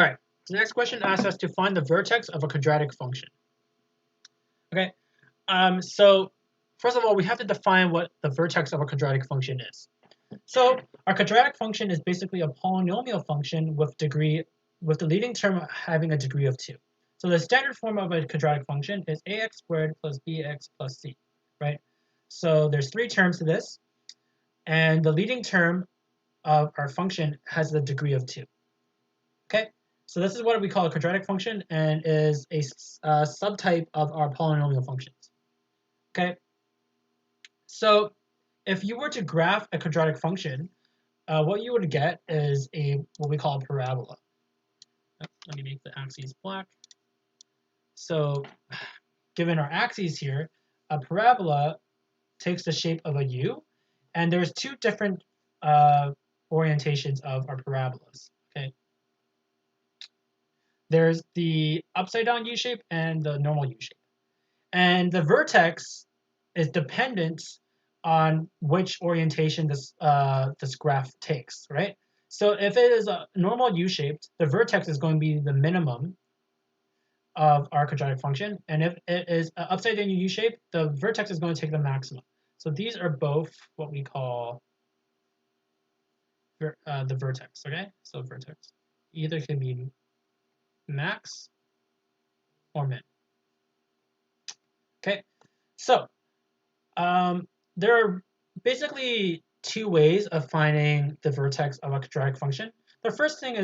All right, the next question asks us to find the vertex of a quadratic function. Okay, so first of all, we have to define what the vertex of a quadratic function is. So our quadratic function is basically a polynomial function with the leading term having a degree of 2. So the standard form of a quadratic function is ax squared plus bx plus c, right? So there's 3 terms to this, and the leading term of our function has the degree of 2. Okay, so this is what we call a quadratic function and is a subtype of our polynomial functions. Okay, so if you were to graph a quadratic function, what you would get is what we call a parabola. Let me make the axes black. So given our axes here, a parabola takes the shape of a U, and there's 2 different orientations of our parabolas. Okay, there's the upside down U shape and the normal U shape. And the vertex is dependent on which orientation this graph takes, right? So if it is a normal U-shaped, the vertex is going to be the minimum of our quadratic function. And if it is an upside down U-shape, the vertex is going to take the maximum. So these are both what we call the vertex, okay? So vertex either can be max or min. Okay, so there are basically 2 ways of finding the vertex of a quadratic function. The first way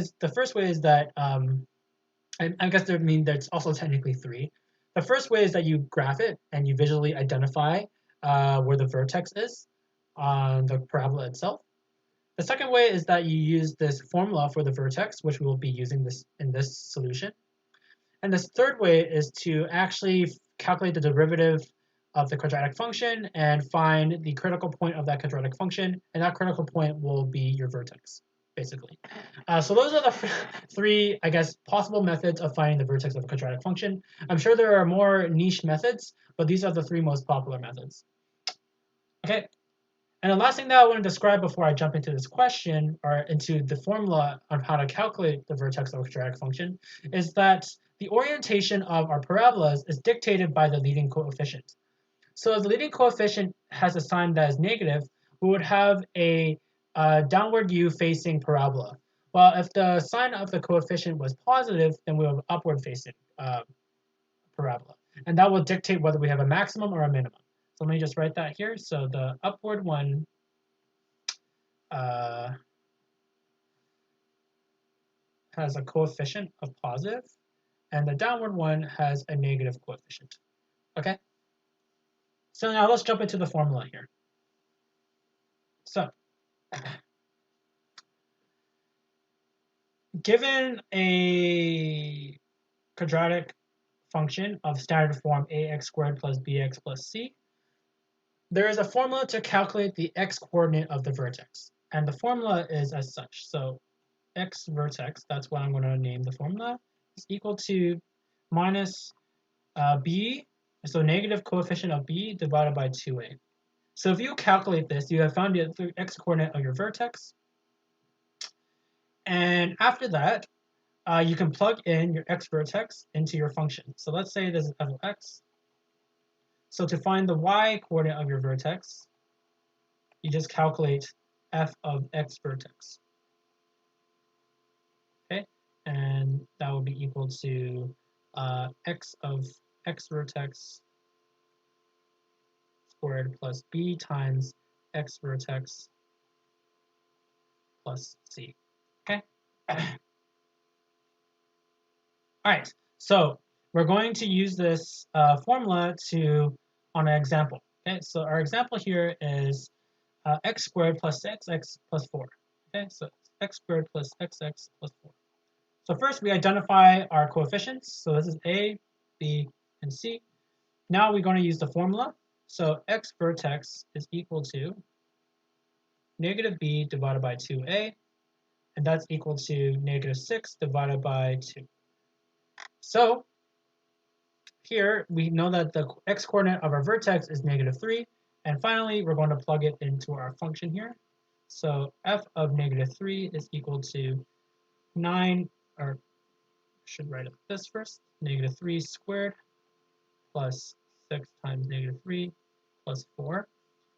is that I guess there's also technically 3. The first way is that you graph it and you visually identify where the vertex is on the parabola itself. The second way is that you use this formula for the vertex, which we will be using in this solution. And this third way is to actually calculate the derivative of the quadratic function and find the critical point of that quadratic function, and that critical point will be your vertex, basically. So those are the 3, I guess, possible methods of finding the vertex of a quadratic function. I'm sure there are more niche methods, but these are the 3 most popular methods. Okay, and the last thing that I want to describe before I jump into this question, or into the formula on how to calculate the vertex of a quadratic function, is that the orientation of our parabolas is dictated by the leading coefficient. So if the leading coefficient has a sign that is negative, we would have a downward U facing parabola. Well, if the sign of the coefficient was positive, then we have upward facing parabola. And that will dictate whether we have a maximum or a minimum. So let me just write that here. So the upward one has a coefficient of positive, and the downward one has a negative coefficient. Okay? So now let's jump into the formula here. So given a quadratic function of standard form ax squared plus bx plus c, there is a formula to calculate the x-coordinate of the vertex. And the formula is as such. So x vertex, that's what I'm going to name the formula, is equal to minus b, so negative coefficient of b divided by 2a. So if you calculate this, you have found the x-coordinate of your vertex. And after that, you can plug in your x vertex into your function. So let's say this is f of x. So to find the y-coordinate of your vertex, you just calculate f of x vertex. Okay, and that will be equal to x of x vertex squared plus b times x vertex plus c. Okay. All right, so we're going to use this formula on an example. Okay, so our example here is x squared plus xx plus 4. Okay, so x squared plus xx plus 4. So first we identify our coefficients. So this is a, b, and c. Now we're going to use the formula. So x vertex is equal to negative b divided by 2a, and that's equal to negative 6 divided by 2. So here we know that the x-coordinate of our vertex is negative 3, and finally we're going to plug it into our function here. So f of negative 3 is equal to 9, or should write it like this first. Negative 3 squared plus 6 times negative 3 plus 4.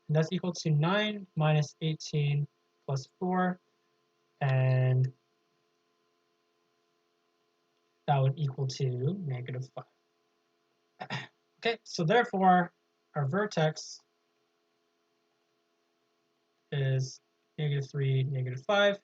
And that's equal to 9 minus 18 plus 4. And that would equal to negative 5. Okay, so therefore, our vertex is negative 3, negative 5.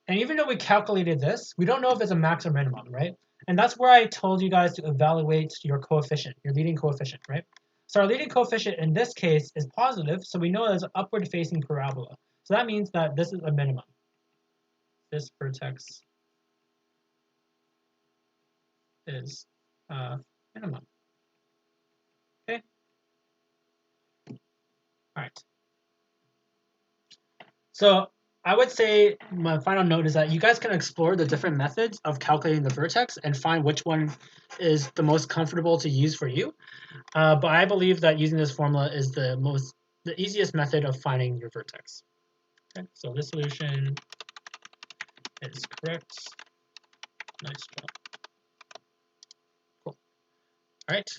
And even though we calculated this, we don't know if it's a max or minimum, right? And that's where I told you guys to evaluate your coefficient, your leading coefficient, right? So our leading coefficient in this case is positive, so we know there's an upward-facing parabola. So that means that this is a minimum. This vertex is minimum. Okay? All right. So I would say my final note is that you guys can explore the different methods of calculating the vertex and find which one is the most comfortable to use for you. But I believe that using this formula is the easiest method of finding your vertex. Okay, so this solution is correct. Nice job. Cool. All right.